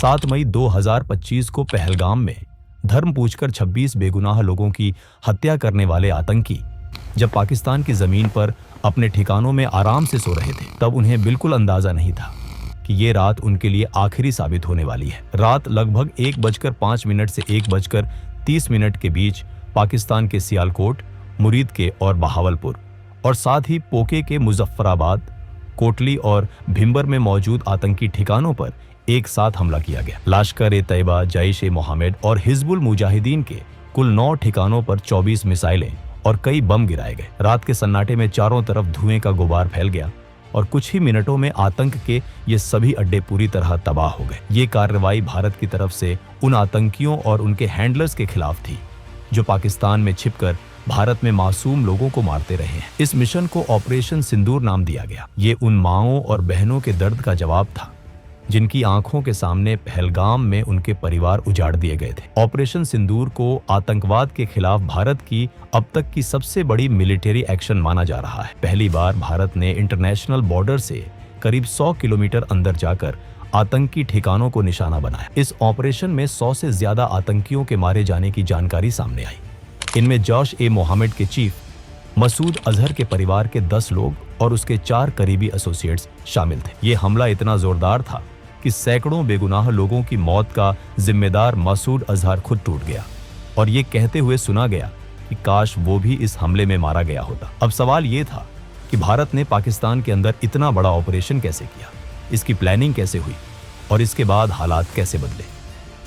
7 मई 2025 को पहलगाम में धर्म पूछकर 26 बेगुनाह लोगों की हत्या करने वाले आतंकी जब पाकिस्तान की जमीन पर अपने ठिकानों में आराम से सो रहे थे, तब उन्हें बिल्कुल अंदाजा नहीं था कि ये रात उनके लिए आखिरी साबित होने वाली है। रात लगभग 1:05 से 1:30 के बीच पाकिस्तान के सियालकोट, मुरीद के और बहावलपुर और साथ ही पोके के मुजफ्फराबाद, कोटली और भिंबर में मौजूद आतंकी ठिकानों पर एक साथ हमला किया गया। लश्कर-ए-तैयबा, जैश-ए-मोहम्मद और हिजबुल मुजाहिदीन के कुल 9 ठिकानों पर 24 मिसाइलें और कई बम गिराए गए। रात के सन्नाटे में चारों तरफ धुएं का गुबार फैल गया और कुछ ही मिनटों में आतंक के ये सभी अड्डे पूरी तरह तबाह हो गए। ये कार्रवाई भारत की तरफ से उन आतंकियों और उनके हैंडलर्स के खिलाफ थी जो पाकिस्तान में छिपकर भारत में मासूम लोगों को मारते रहे हैं। इस मिशन को ऑपरेशन सिंदूर नाम दिया गया। ये उन माँओं और बहनों के दर्द का जवाब था जिनकी आंखों के सामने पहलगाम में उनके परिवार उजाड़ दिए गए थे। ऑपरेशन सिंदूर को आतंकवाद के खिलाफ भारत की अब तक की सबसे बड़ी मिलिट्री एक्शन माना जा रहा है। पहली बार भारत ने इंटरनेशनल बॉर्डर से करीब 100 किलोमीटर अंदर जाकर आतंकी ठिकानों को निशाना बनाया। इस ऑपरेशन में 100 से ज्यादा आतंकियों के मारे जाने की जानकारी सामने आई। इनमें जैश-ए-मोहम्मद के चीफ मसूद अजहर के परिवार के 10 लोग और उसके 4 करीबी एसोसिएट्स शामिल थे। ये हमला इतना जोरदार था कि सैकड़ों बेगुनाह लोगों की मौत का जिम्मेदार मसूद अजहर खुद टूट गया और ये कहते हुए सुना गया कि काश वो भी इस हमले में मारा गया होता। अब सवाल ये था कि भारत ने पाकिस्तान के अंदर इतना बड़ा ऑपरेशन कैसे किया, इसकी प्लानिंग कैसे हुई और इसके बाद हालात कैसे बदले।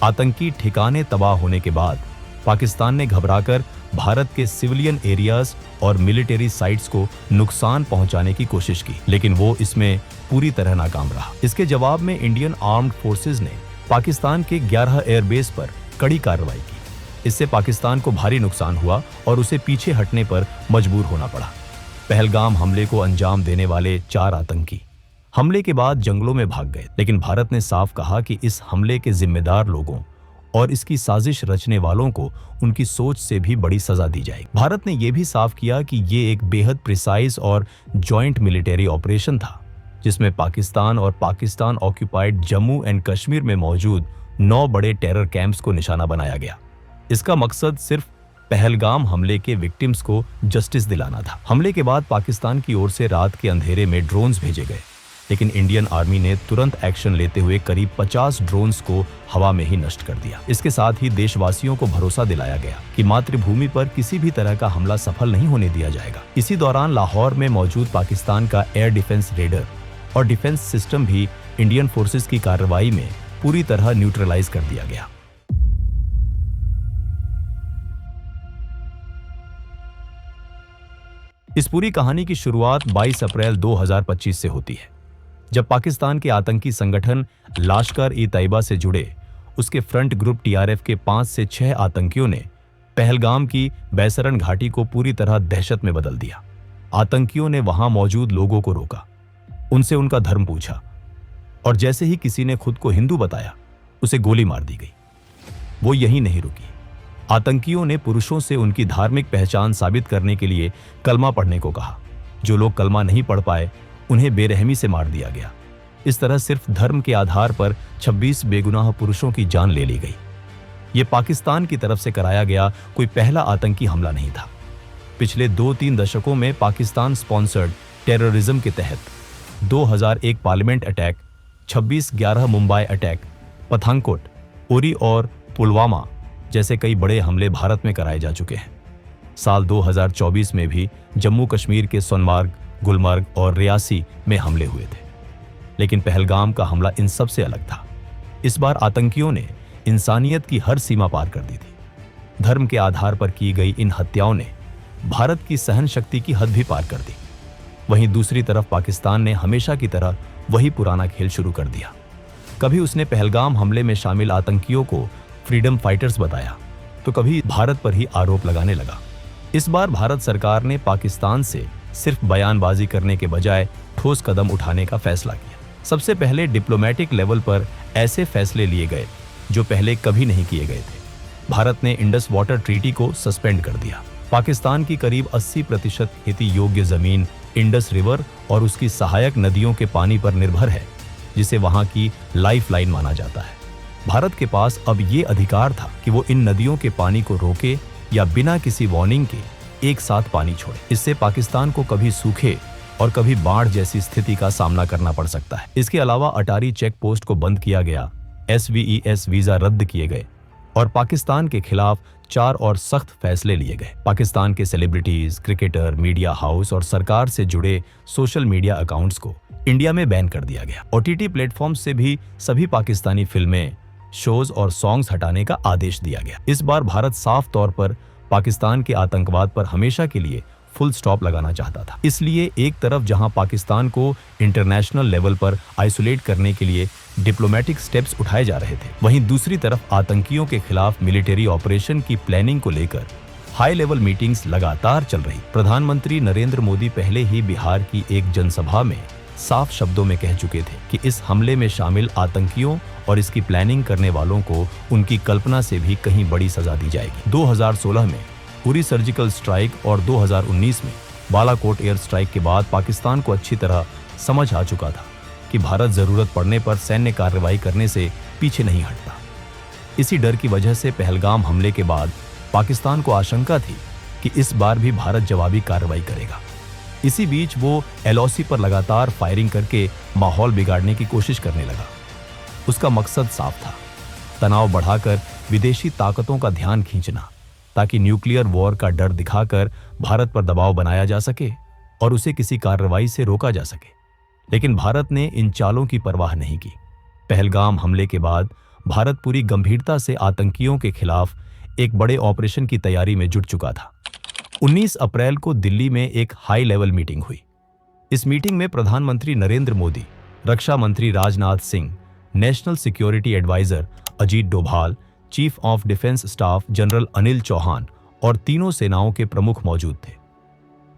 आतंकी ठिकाने तबाह होने के बाद पाकिस्तान ने घबराकर भारत के सिविलियन एरियाज और मिलिट्री साइट्स को नुकसान पहुंचाने की कोशिश की, लेकिन वो इसमें पूरी तरह नाकाम रहा। इसके जवाब में इंडियन आर्म्ड फोर्सेज ने पाकिस्तान के 11 एयरबेस पर कड़ी कार्रवाई की। इससे पाकिस्तान को भारी नुकसान हुआ और उसे पीछे हटने पर मजबूर होना पड़ा। पहलगाम हमले को अंजाम देने वाले 4 आतंकी हमले के बाद जंगलों में भाग गए, लेकिन भारत ने साफ कहा कि इस हमले के जिम्मेदार लोगों और इसकी साजिश रचने वालों को उनकी सोच से भी बड़ी सजा दी जाएगी। भारत ने यह भी साफ किया कि ये एक बेहद प्रिसाइज और जॉइंट मिलिट्री ऑपरेशन था जिसमें पाकिस्तान और पाकिस्तान ऑक्यूपाइड जम्मू एंड कश्मीर में मौजूद 9 बड़े टेरर कैंप्स को निशाना बनाया गया। इसका मकसद सिर्फ पहलगाम हमले के विक्टिम्स को जस्टिस दिलाना था। हमले के बाद पाकिस्तान की ओर से रात के अंधेरे में ड्रोन्स भेजे गए, लेकिन इंडियन आर्मी ने तुरंत एक्शन लेते हुए करीब 50 ड्रोन्स को हवा में ही नष्ट कर दिया। इसके साथ ही देशवासियों को भरोसा दिलाया गया कि मातृभूमि पर किसी भी तरह का हमला सफल नहीं होने दिया जाएगा। इसी दौरान लाहौर में मौजूद पाकिस्तान का एयर डिफेंस रेडर और डिफेंस सिस्टम भी इंडियन फोर्सेस की कार्रवाई में पूरी तरह न्यूट्रलाइज कर दिया गया। इस पूरी कहानी की शुरुआत 22 अप्रैल 2025 से होती है, जब पाकिस्तान के आतंकी संगठन लश्कर-ए-तैयबा से जुड़े उसके फ्रंट ग्रुप टीआरएफ के 5 से 6 आतंकियों ने पहलगाम की बैसरन घाटी को पूरी तरह दहशत में बदल दिया। आतंकियों ने वहां मौजूद लोगों को रोका, उनसे उनका धर्म पूछा और जैसे ही किसी ने खुद को हिंदू बताया, उसे गोली मार दी गई। वो यहीं नहीं रुकी। आतंकियों ने पुरुषों से उनकी धार्मिक पहचान साबित करने के लिए कलमा पढ़ने को कहा। जो लोग कलमा नहीं पढ़ पाए, उन्हें बेरहमी से मार दिया गया। इस तरह सिर्फ धर्म के आधार पर 26 बेगुनाह पुरुषों की जान ले ली गई। ये पाकिस्तान की तरफ से कराया गया कोई पहला आतंकी हमला नहीं था। पिछले 2-3 दशकों में पाकिस्तान स्पॉन्सर्ड टेररिज्म के तहत 2001 parliament attack, 26/11 Mumbai attack, Pathankot, Uri और पुलवामा जैसे कई बड़े हमले भारत में कराए जा चुके हैं। साल 2024 में भी जम्मू कश्मीर के सोनमार्ग, गुलमर्ग और रियासी में हमले हुए थे, लेकिन पहलगाम का हमला इन सब से अलग था। इस बार आतंकियों ने इंसानियत की हर सीमा पार कर दी थी। धर्म के आधार पर की गई इन हत्याओं ने भारत की सहन शक्ति की हद भी पार कर दी। वहीं दूसरी तरफ पाकिस्तान ने हमेशा की तरह वही पुराना खेल शुरू कर दिया। कभी उसने पहलगाम हमले में शामिल आतंकियों को फ्रीडम फाइटर्स बताया, तो कभी भारत पर ही आरोप लगाने लगा। इस बार भारत सरकार ने पाकिस्तान से सिर्फ बयानबाजी करने के बजाय ठोस कदम उठाने का फैसला किया। सबसे पहले डिप्लोमेटिक लेवल पर ऐसे फैसले लिए गए जो पहले कभी नहीं किए गए थे। भारत ने इंडस वाटर ट्रीटी को सस्पेंड कर दिया। पाकिस्तान की करीब 80% खेती योग्य जमीन इंडस रिवर और उसकी सहायक नदियों के पानी पर निर्भर है, जिसे वहां की लाइफलाइन माना जाता है। भारत के पास अब ये अधिकार था कि वो इन नदियों के पानी को रोके या बिना किसी वार्निंग के एक साथ पानी छोड़े। इससे पाकिस्तान को कभी सूखे और कभी बाढ़ जैसी स्थिति का सामना करना पड़ सकता है। इसके अलावा अटारी चेक पोस्ट को बंद किया गया, SVES वीजा रद्द किए गए और पाकिस्तान के खिलाफ 4 और सख्त फैसले लिए गए। पाकिस्तान के सेलिब्रिटीज, क्रिकेटर, मीडिया हाउस और सरकार से जुड़े सोशल मीडिया अकाउंट्स को इंडिया में बैन कर दिया गया। OTT प्लेटफॉर्म से भी सभी पाकिस्तानी फिल्में, शोज और सॉन्ग्स हटाने का आदेश दिया गया। इस बार भारत साफ तौर पर पाकिस्तान के आतंकवाद पर हमेशा के लिए फुल स्टॉप लगाना चाहता था। इसलिए एक तरफ जहां पाकिस्तान को इंटरनेशनल लेवल पर आइसोलेट करने के लिए डिप्लोमेटिक स्टेप्स उठाए जा रहे थे, वहीं दूसरी तरफ आतंकियों के खिलाफ मिलिट्री ऑपरेशन की प्लानिंग को लेकर हाई लेवल मीटिंग्स लगातार चल रही। प्रधानमंत्री नरेंद्र मोदी पहले ही बिहार की एक जनसभा में साफ शब्दों में कह चुके थे कि इस हमले में शामिल आतंकियों और इसकी प्लानिंग करने वालों को उनकी कल्पना से भी कहीं बड़ी सजा दी जाएगी। 2016 में उरी सर्जिकल स्ट्राइक और 2019 में बालाकोट एयर स्ट्राइक के बाद पाकिस्तान को अच्छी तरह समझ आ चुका था कि भारत जरूरत पड़ने पर सैन्य कार्रवाई करने से पीछे नहीं हटता। इसी डर की वजह से पहलगाम हमले के बाद पाकिस्तान को आशंका थी कि इस बार भी भारत जवाबी कार्रवाई करेगा। इसी बीच वो LOC पर लगातार फायरिंग करके माहौल बिगाड़ने की कोशिश करने लगा। उसका मकसद साफ था, तनाव बढ़ाकर विदेशी ताकतों का ध्यान खींचना, ताकि न्यूक्लियर वॉर का डर दिखाकर भारत पर दबाव बनाया जा सके और उसे किसी कार्रवाई से रोका जा सके। लेकिन भारत ने इन चालों की परवाह नहीं की। पहलगाम हमले के बाद भारत पूरी गंभीरता से आतंकियों के खिलाफ एक बड़े ऑपरेशन की तैयारी में जुट चुका था। 19 अप्रैल को दिल्ली में एक हाई लेवल मीटिंग हुई। इस मीटिंग में प्रधानमंत्री नरेंद्र मोदी, रक्षा मंत्री Rajnath Singh, national security adviser Ajit Doval, chief of defence staff general Anil Chauhan और तीनों सेनाओं के प्रमुख मौजूद थे।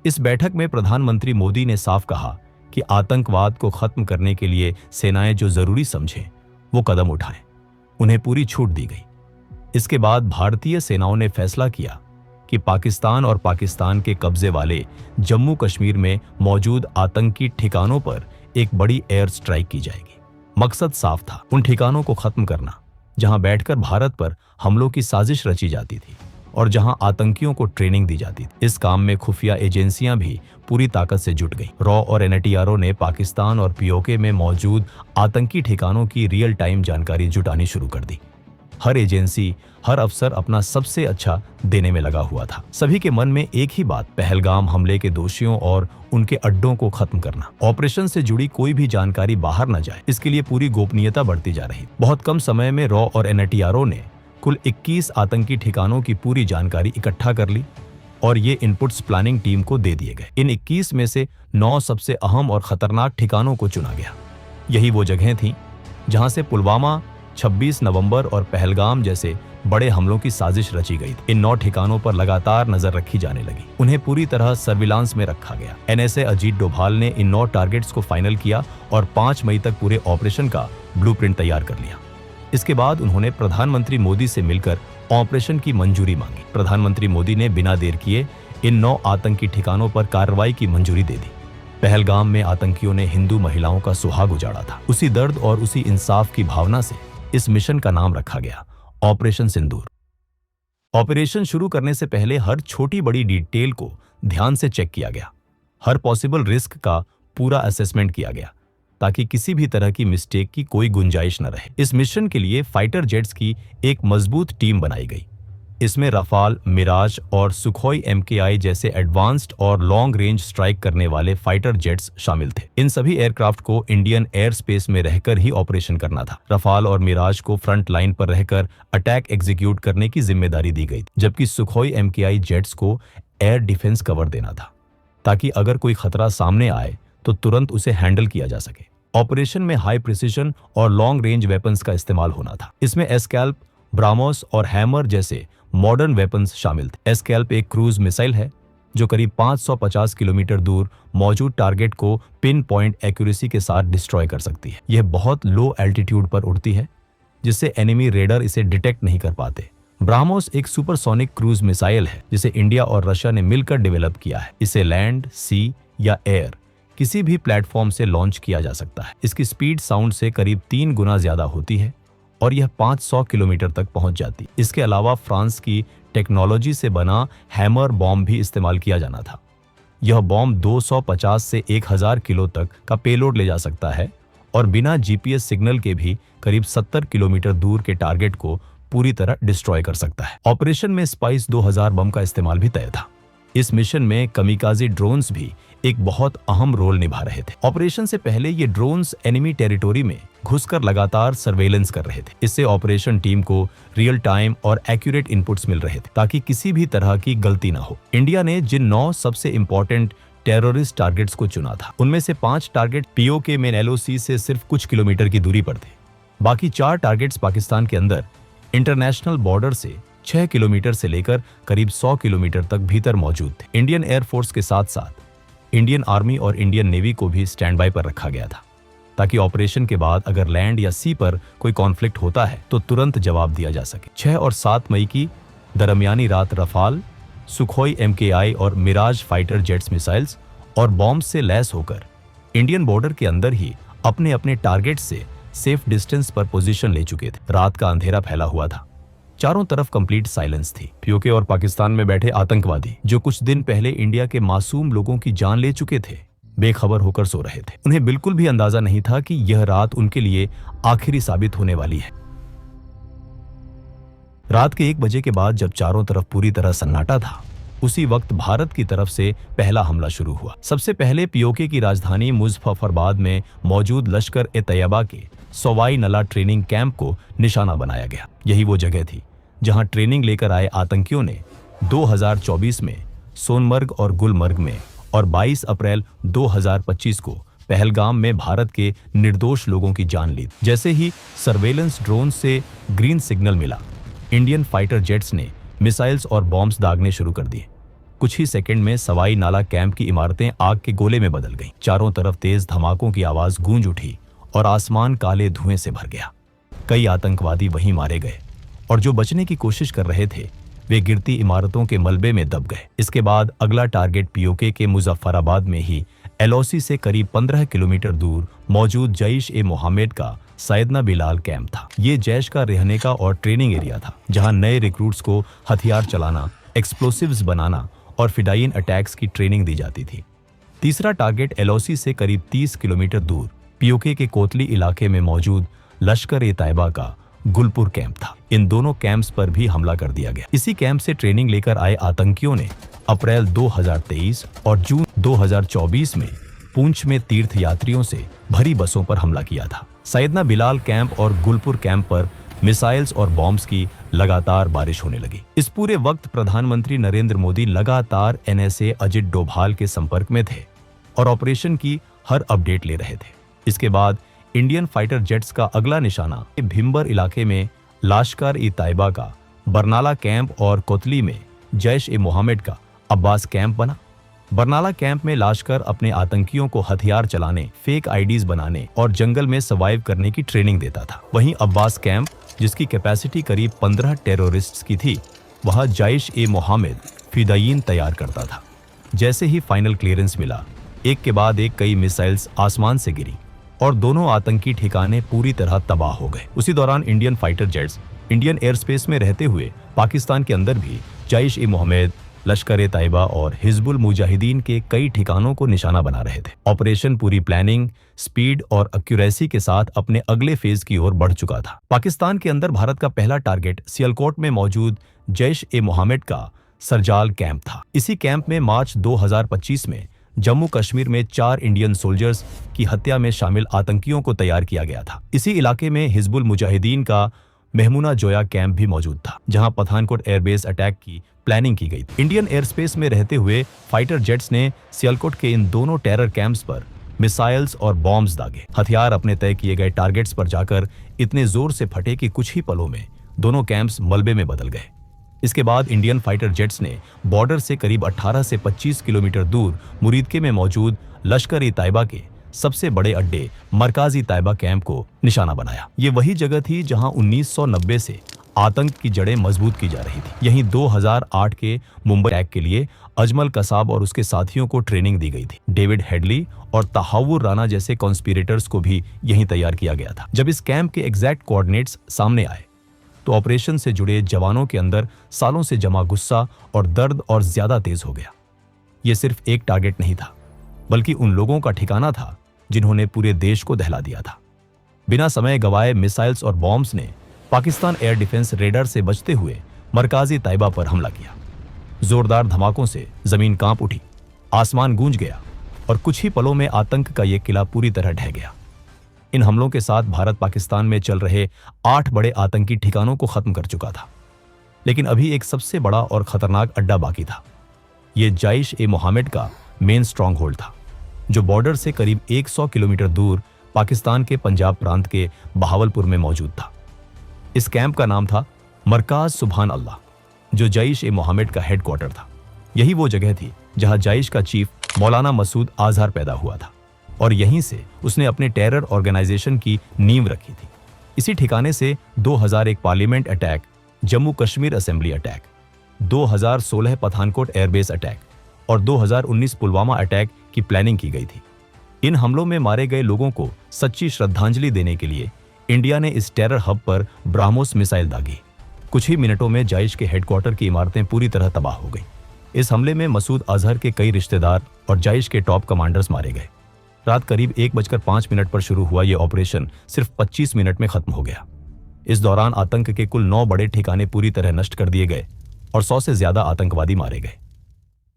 इस बैठक में प्रधानमंत्री मोदी ने साफ कहा कि आतंकवाद को खत्म करने के लिए सेनाएं जो जरूरी समझें वो कदम उठाएं। उन्हें पूरी छूट दी गई। इसके बाद भारतीय सेनाओं ने फैसला किया कि पाकिस्तान और पाकिस्तान के कब्जे वाले जम्मू कश्मीर में मौजूद आतंकी ठिकानों पर एक बड़ी एयर स्ट्राइक की जाएगी। मकसद साफ था, उन ठिकानों को खत्म करना जहां बैठकर भारत पर हमलों की साजिश रची जाती थी और जहां आतंकियों को ट्रेनिंग दी जाती थी। इस काम में खुफिया एजेंसियां भी पूरी ताकत से जुट गईं। रॉ और NTRO ने पाकिस्तान और POK में मौजूद आतंकी ठिकानों की रियल टाइम जानकारी जुटानी शुरू कर दी। हर एजेंसी, हर अफसर अपना सबसे अच्छा देने में लगा हुआ था। सभी के मन में एक ही बात, पहलगाम हमले के दोषियों और उनके अड्डों को खत्म करना। ऑपरेशन से जुड़ी कोई भी जानकारी बाहर न जाए, इसके लिए पूरी गोपनीयता बढ़ती जा रही। बहुत कम समय में रॉ और NTRO ने कुल 21 आतंकी ठिकानों की पूरी जानकारी इकट्ठा कर ली और ये इनपुट्स प्लानिंग टीम को दे दिए गए। इन 21 में से 9 सबसे अहम और खतरनाक ठिकानों को चुना गया। यही वो जगहें थीं जहां से पुलवामा, 26 नवंबर और पहलगाम जैसे बड़े हमलों की साजिश रची गई। इन 9 ठिकानों पर लगातार नजर रखी जाने लगी। उन्हें पूरी तरह सर्विलांस में रखा गया। NSA अजीत डोभाल ने इन 9 टारगेट्स को फाइनल किया और 5 मई तक पूरे ऑपरेशन का ब्लूप्रिंट तैयार कर लिया। इसके बाद उन्होंने प्रधानमंत्री मोदी से मिलकर ऑपरेशन की मंजूरी मांगी। प्रधानमंत्री मोदी ने बिना देर किए इन 9 आतंकी ठिकानों पर कार्रवाई की मंजूरी दे दी। पहलगाम में आतंकियों ने हिंदू महिलाओं का सुहाग उजाड़ा था। उसी दर्द और उसी इंसाफ की भावना से इस मिशन का नाम रखा गया, ऑपरेशन सिंदूर। ऑपरेशन शुरू करने से पहले हर छोटी बड़ी डिटेल को ध्यान से चेक किया गया। हर पॉसिबल रिस्क का पूरा असेसमेंट किया गया ताकि किसी भी तरह की मिस्टेक की कोई गुंजाइश न रहे। इस मिशन के लिए फाइटर जेट्स की एक मजबूत टीम बनाई गई। इसमें रफाल, मिराज और सुखोई MKI जैसे एडवांस्ड और लॉन्ग रेंज स्ट्राइक करने वाले फाइटर जेट्स शामिल थे। इन सभी एयरक्राफ्ट को इंडियन एयर स्पेस में रहकर ही ऑपरेशन करना था। रफाल और मिराज को फ्रंट लाइन पर रहकर अटैक एग्जीक्यूट करने की जिम्मेदारी दी गई, जबकि सुखोई MKI जेट्स को एयर डिफेंस कवर देना था ताकि अगर कोई खतरा सामने आए तो तुरंत उसे हैंडल किया जा सके। ऑपरेशन में हाई प्रिसिशन और लॉन्ग रेंज वेपन्स का इस्तेमाल होना था। इसमें एस्कैल्प, ब्राह्मोस और हैमर जैसे मॉडर्न वेपन्स शामिल थे। एस्कैल्प एक क्रूज मिसाइल है जो करीब 550 किलोमीटर दूर मौजूद टारगेट को पिन पॉइंट एक्यूरेसी के साथ डिस्ट्रॉय कर सकती है। यह बहुत लो एल्टीट्यूड पर उड़ती है जिससे एनिमी रेडर इसे डिटेक्ट नहीं कर पाते। ब्राह्मोस एक सुपरसोनिक क्रूज मिसाइल है जिसे इंडिया और रशिया ने मिलकर डेवलप किया है। इसे लैंड, सी या एयर किसी भी प्लेटफॉर्म से लॉन्च किया जा सकता है। इसकी स्पीड साउंड से करीब 3 गुना ज्यादा होती है और यह 500 किलोमीटर तक पहुंच जाती। इसके अलावा फ्रांस की टेक्नोलॉजी से बना हैमर बॉम्ब भी इस्तेमाल किया जाना था। यह बॉम्ब 250 से 1000 किलो तक का पेलोड ले जा सकता है और बिना जीपीएस सिग्नल के भी करीब 70 किलोमीटर दूर के टारगेट को पूरी तरह डिस्ट्रॉय कर सकता है। ऑपरेशन में स्पाइस 2000 बम का इस्तेमाल भी तय था। इस मिशन में कमिकाज़े ड्रोन्स भी एक बहुत अहम रोल निभा रहे थे। ऑपरेशन से पहले ये ड्रोन्स एनिमी टेरिटोरी में घुसकर लगातार सर्वेलेंस कर रहे थे। इससे ऑपरेशन टीम को रियल टाइम और एक्यूरेट इनपुट्स मिल रहे थे ताकि किसी भी तरह की गलती ना हो। इंडिया ने जिन 9 सबसे इंपॉर्टेंट टेररिस्ट टारगेट्स को चुना था, उनमें से 5 टारगेट पीओके मेन एलओसी से सिर्फ कुछ किलोमीटर की दूरी पर थे। बाकी 4 टारगेट्स पाकिस्तान के अंदर इंटरनेशनल बॉर्डर से 6 किलोमीटर से लेकर करीब 100 किलोमीटर तक भीतर मौजूद थे। इंडियन एयरफोर्स के साथ साथ इंडियन आर्मी और इंडियन नेवी को भी स्टैंड बाय पर रखा गया था ताकि ऑपरेशन के बाद अगर लैंड या सी पर कोई कॉन्फ्लिक्ट होता है तो तुरंत जवाब दिया जा सके। 6 और 7 मई की दरमियानी रात रफाल, सुखोई MKI और मिराज फाइटर जेट्स मिसाइल्स और बॉम्ब से लैस होकर इंडियन बॉर्डर के अंदर ही अपने अपने टारगेट से सेफ डिस्टेंस पर पोजीशन ले चुके थे। रात का अंधेरा फैला हुआ था, चारों तरफ कंप्लीट साइलेंस थी। पीओके और पाकिस्तान में बैठे आतंकवादी जो कुछ दिन पहले इंडिया के मासूम लोगों की जान ले चुके थे, बेखबर होकर सो रहे थे। उन्हें बिल्कुल भी अंदाजा नहीं था कि यह रात उनके लिए आखिरी साबित होने वाली है। रात के 1 बजे के बाद जब चारों तरफ पूरी तरह सन्नाटा था, उसी वक्त भारत की तरफ से पहला हमला शुरू हुआ। सबसे पहले पीओके की राजधानी मुजफ्फराबाद में मौजूद लश्कर-ए-तैयबा के सवाई नला ट्रेनिंग कैंप को निशाना बनाया गया। यही वो जगह थी जहां ट्रेनिंग लेकर आए आतंकियों ने 2024 में सोनमर्ग और गुलमर्ग में और 22 अप्रैल 2025 को पहलगाम में भारत के निर्दोष लोगों की जान ली। जैसे ही सर्वेलेंस ड्रोन से ग्रीन सिग्नल मिला, इंडियन फाइटर जेट्स ने मिसाइल्स और बॉम्ब्स दागने शुरू कर दिए। कुछ ही सेकंड में सवाई नाला कैंप की इमारतें आग के गोले में बदल गईं। चारों तरफ तेज धमाकों की आवाज गूंज उठी और आसमान काले धुएं से भर गया। कई आतंकवादी वहीं मारे गए और जो बचने की कोशिश कर रहे थे वे गिरती इमारतों के मलबे में दब गए। इसके बाद अगला टारगेट पीओके के मुजफ्फराबाद में ही एलओसी से करीब 15 किलोमीटर दूर मौजूद जैश-ए-मोहम्मद का सैयदना बिलाल कैंप था। ये जैश का रहने का और ट्रेनिंग एरिया था जहां नए रिक्रूट्स को हथियार चलाना, एक्सप्लोसिव्स बनाना और फिडाइन अटैक्स की ट्रेनिंग दी जाती थी। तीसरा टारगेट एलओसी से करीब 30 किलोमीटर दूर पीओके के कोतली इलाके में मौजूद लश्कर-ए-तैयबा का गुलपुर कैंप था। इन दोनों कैंप्स पर भी हमला कर दिया गया। इसी कैंप से ट्रेनिंग लेकर आए आतंकियों ने अप्रैल 2023 और जून 2024 में पुंछ में तीर्थ यात्रियों से भरी बसों पर हमला किया था। सैयदना बिलाल कैंप और गुलपुर कैंप पर मिसाइल्स और बॉम्ब्स की लगातार बारिश होने लगी। इस पूरे वक्त प्रधानमंत्री नरेंद्र मोदी लगातार NSA अजित डोभाल के संपर्क में थे और ऑपरेशन की हर अपडेट ले रहे थे। इसके बाद इंडियन फाइटर जेट्स का अगला निशाना भिम्बर इलाके में लश्कर-ए-तैयबा का बरनाला कैंप और कोतली में जैश-ए-मोहम्मद का अब्बास कैंप बना। बरनाला कैंप में लश्कर अपने आतंकियों को हथियार चलाने, फेक आईडीज बनाने और जंगल में सर्वाइव करने की ट्रेनिंग देता था। वहीं अब्बास कैंप, जिसकी कैपेसिटी करीब 15 टेररिस्ट्स की थी, वहां जैश-ए-मोहम्मद फिदायीन तैयार करता था। जैसे ही फाइनल क्लियरेंस मिला, एक के बाद एक कई मिसाइल्स आसमान से गिरी और दोनों आतंकी ठिकाने पूरी तरह तबाह हो गए। उसी दौरान Indian fighter jets Indian air space में रहते हुए पाकिस्तान के अंदर भी जैश-ए-मोहम्मद, लश्कर-ए-तैयबा और हिजबुल मुजाहिदीन के कई ठिकानों को निशाना बना रहे थे। ऑपरेशन पूरी प्लानिंग, स्पीड और एक्यूरेसी के साथ अपने अगले फेज की ओर बढ़ चुका था। पाकिस्तान के अंदर भारत का पहला टारगेट सियालकोट में मौजूद जैश-ए-मोहम्मद का सरजाल कैंप था। इसी कैंप में मार्च 2025 में जम्मू कश्मीर में 4 इंडियन सोल्जर्स की हत्या में शामिल आतंकियों को तैयार किया गया था। इसी इलाके में हिजबुल मुजाहिदीन का मेहमुना जोया कैंप भी मौजूद था, जहां पठानकोट एयरबेस अटैक की प्लानिंग की गई थी। इंडियन एयर स्पेस में रहते हुए फाइटर जेट्स ने सियालकोट के इन दोनों टेरर कैंप्स पर मिसाइल्स और बॉम्ब्स दागे। हथियार अपने तय किए गए टारगेट्स पर जाकर इतने जोर से फटे कि कुछ ही पलों में दोनों कैंप्स मलबे में बदल गए। इसके बाद इंडियन फाइटर जेट्स ने बॉर्डर से करीब 18 से 25 किलोमीटर दूर मुरीदके में मौजूद लश्कर-ए-तैयबा के सबसे बड़े अड्डे मरकाजी तैयबा कैंप को निशाना बनाया। ये वही जगह थी जहां 1990 से आतंक की जड़ें मजबूत की जा रही थी। यहीं 2008 के मुंबई अटैक के लिए अजमल कसाब और उसके साथियों को ट्रेनिंग दी गई थी। डेविड हेडली और तहावुर राना जैसे कॉन्स्पिरेटर्स को भी यहीं तैयार किया गया था। जब इस कैंप के एग्जैक्ट कोऑर्डिनेट्स सामने आए तो ऑपरेशन से जुड़े जवानों के अंदर सालों से जमा गुस्सा और दर्द और ज्यादा तेज हो गया। यह सिर्फ एक टारगेट नहीं था, बल्कि उन लोगों का ठिकाना था जिन्होंने पूरे देश को दहला दिया था। बिना समय गवाए मिसाइल्स और बॉम्ब्स ने पाकिस्तान एयर डिफेंस रेडर से बचते हुए मरकाजी तैयबा पर हमला किया। जोरदार धमाकों से जमीन कांप उठी, आसमान गूंज गया और कुछ ही पलों में आतंक का यह किला पूरी तरह ढह गया। इन हमलों के साथ भारत पाकिस्तान में चल रहे 8 बड़े आतंकी ठिकानों को खत्म कर चुका था, लेकिन अभी एक सबसे बड़ा और खतरनाक अड्डा बाकी था। यह जैश ए मोहम्मद का मेन स्ट्रॉन्ग होल्ड था, जो बॉर्डर से करीब 100 किलोमीटर दूर पाकिस्तान के पंजाब प्रांत के बहावलपुर में मौजूद था। इस कैंप का नाम था मरकाज सुभान अल्लाह, जो जैश ए मोहम्मद का हेडक्वार्टर था। यही वो जगह थी जहां जैश का चीफ मौलाना मसूद अजहर पैदा हुआ था और यहीं से उसने अपने टेरर ऑर्गेनाइजेशन की नींव रखी थी। इसी ठिकाने से 2001 parliament attack, Jammu Kashmir assembly attack, 2016 Pathankot airbase attack और 2019 पुलवामा अटैक की प्लानिंग की गई थी। इन हमलों में मारे गए लोगों को सच्ची श्रद्धांजलि देने के लिए इंडिया ने इस टेरर हब पर ब्राह्मोस मिसाइल दागी। कुछ ही मिनटों में जैश के हेडक्वार्टर की इमारतें पूरी तरह तबाह हो गई। इस हमले में मसूद अजहर के कई रिश्तेदार और जैश के टॉप कमांडर्स मारे गए। रात करीब 1:05 पर शुरू हुआ यह ऑपरेशन सिर्फ 25 मिनट में खत्म हो गया। इस दौरान आतंक के कुल 9 बड़े ठिकाने पूरी तरह नष्ट कर दिए गए और 100 से ज्यादा आतंकवादी मारे गए।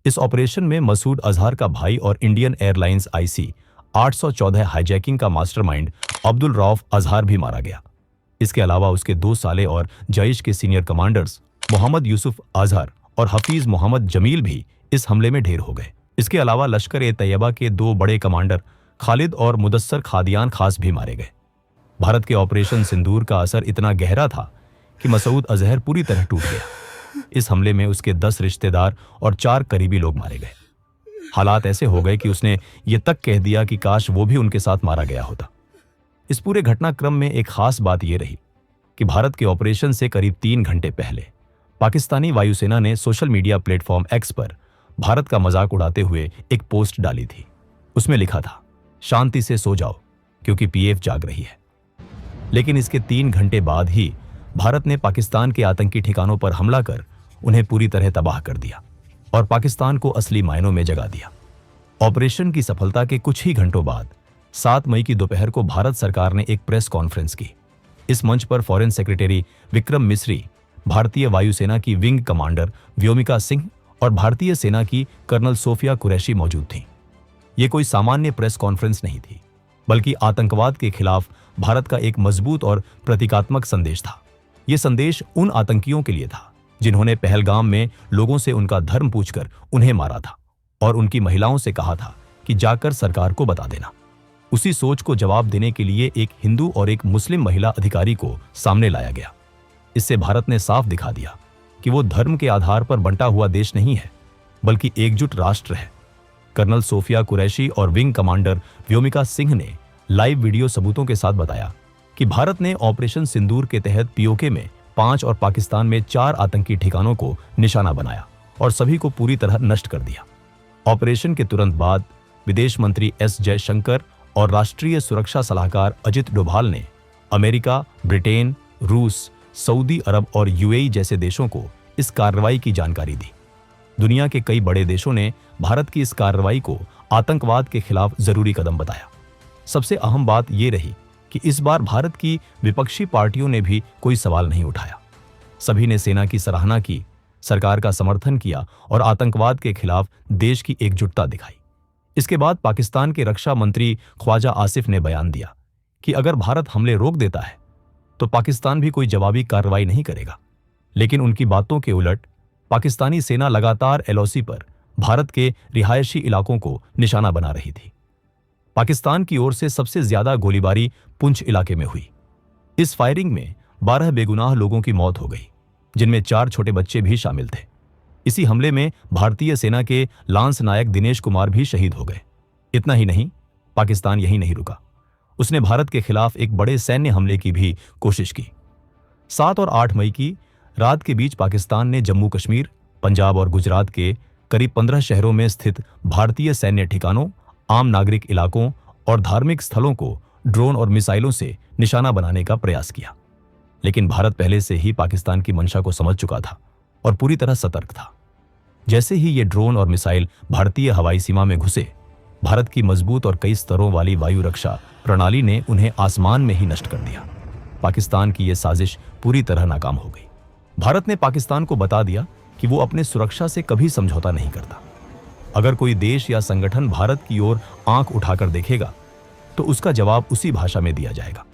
इस ऑपरेशन में मसूद अजहर का भाई और इंडियन एयरलाइंस IC 814 हाईजैकिंग का मास्टरमाइंड अब्दुल रऊफ अजहर भी मारा गया। इसके अलावा उसके 2 साले और जैश के सीनियर कमांडर्स मोहम्मद यूसुफ अजहर और हफीज मोहम्मद जमील भी इस हमले में ढेर हो गए। इसके अलावा लश्कर ए तैयबा के 2 बड़े कमांडर खालिद और मुदस्सर खादियान खास भी मारे गए। भारत के ऑपरेशन सिंदूर का असर इतना गहरा था कि मसूद अजहर पूरी तरह टूट गया। इस हमले में उसके 10 रिश्तेदार और 4 करीबी लोग मारे गए। हालात ऐसे हो गए कि उसने ये तक कह दिया कि काश वो भी उनके साथ मारा गया होता। इस पूरे घटनाक्रम में एक खास बात यह रही कि भारत के ऑपरेशन से करीब 3 घंटे पहले पाकिस्तानी वायुसेना ने सोशल मीडिया प्लेटफॉर्म X पर भारत का मजाक उड़ाते हुए एक पोस्ट डाली थी। उसमें लिखा था, शांति से सो जाओ क्योंकि PF जाग रही है। लेकिन इसके 3 घंटे बाद ही भारत ने पाकिस्तान के आतंकी ठिकानों पर हमला कर उन्हें पूरी तरह तबाह कर दिया और पाकिस्तान को असली मायनों में जगा दिया। ऑपरेशन की सफलता के कुछ ही घंटों बाद 7 मई की दोपहर को भारत सरकार ने एक प्रेस कॉन्फ्रेंस की। इस मंच पर फॉरेन सेक्रेटरी विक्रम मिस्री, भारतीय वायुसेना की विंग कमांडर व्योमिका सिंह और भारतीय सेना की कर्नल सोफिया कुरैशी मौजूद थीं। ये कोई सामान्य प्रेस कॉन्फ्रेंस नहीं थी, बल्कि आतंकवाद के खिलाफ भारत का एक मजबूत और प्रतीकात्मक संदेश था। यह संदेश उन आतंकियों के लिए था जिन्होंने पहलगाम में लोगों से उनका धर्म पूछकर उन्हें मारा था और उनकी महिलाओं से कहा था कि जाकर सरकार को बता देना। उसी सोच को जवाब देने के लिए एक हिंदू और एक मुस्लिम महिला अधिकारी को सामने लाया गया। इससे भारत ने साफ दिखा दिया कि वो धर्म के आधार पर बंटा हुआ देश नहीं है, बल्कि एकजुट राष्ट्र है। कर्नल सोफिया कुरैशी और विंग कमांडर व्योमिका सिंह ने लाइव वीडियो सबूतों के साथ बताया कि भारत ने ऑपरेशन सिंदूर के तहत POK में 5 और पाकिस्तान में 4 आतंकी ठिकानों को निशाना बनाया और सभी को पूरी तरह नष्ट कर दिया। ऑपरेशन के तुरंत बाद विदेश मंत्री S जयशंकर और राष्ट्रीय सुरक्षा सलाहकार अजित डोभाल ने अमेरिका, ब्रिटेन, रूस, सऊदी अरब और UAE जैसे देशों को इस कार्रवाई की जानकारी दी। दुनिया के कई बड़े देशों ने भारत की इस कार्रवाई को आतंकवाद के खिलाफ जरूरी कदम बताया। सबसे अहम बात यह रही कि इस बार भारत की विपक्षी पार्टियों ने भी कोई सवाल नहीं उठाया। सभी ने सेना की सराहना की, सरकार का समर्थन किया और आतंकवाद के खिलाफ देश की एकजुटता दिखाई। इसके बाद पाकिस्तान के रक्षा मंत्री ख्वाजा आसिफ ने बयान दिया कि अगर भारत हमले रोक देता है तो पाकिस्तान भी कोई जवाबी कार्रवाई नहीं करेगा। लेकिन उनकी बातों के उलट पाकिस्तानी सेना लगातार LOC पर भारत के रिहायशी इलाकों को निशाना बना रही थी। पाकिस्तान की ओर से सबसे ज्यादा गोलीबारी पुंछ इलाके में हुई। इस फायरिंग में 12 बेगुनाह लोगों की मौत हो गई, जिनमें 4 छोटे बच्चे भी शामिल थे। इसी हमले में भारतीय सेना के लांस नायक दिनेश कुमार भी शहीद हो गए। इतना ही नहीं, पाकिस्तान यहीं नहीं रुका, उसने भारत के खिलाफ एक बड़े सैन्य हमले की भी कोशिश की। 7 और 8 मई की रात के बीच पाकिस्तान ने जम्मू कश्मीर, पंजाब और गुजरात के करीब 15 शहरों में स्थित भारतीय सैन्य ठिकानों, आम नागरिक इलाकों और धार्मिक स्थलों को ड्रोन और मिसाइलों से निशाना बनाने का प्रयास किया। लेकिन भारत पहले से ही पाकिस्तान की मंशा को समझ चुका था और पूरी तरह सतर्क था। जैसे ही ये ड्रोन और मिसाइल भारतीय हवाई सीमा में घुसे, भारत की मजबूत और कई स्तरों वाली वायु रक्षा प्रणाली ने उन्हें आसमान में ही नष्ट कर दिया। पाकिस्तान की यह साजिश पूरी तरह नाकाम हो गई। भारत ने पाकिस्तान को बता दिया कि वो अपने सुरक्षा से कभी समझौता नहीं करता। अगर कोई देश या संगठन भारत की ओर आंख उठाकर देखेगा तो उसका जवाब उसी भाषा में दिया जाएगा।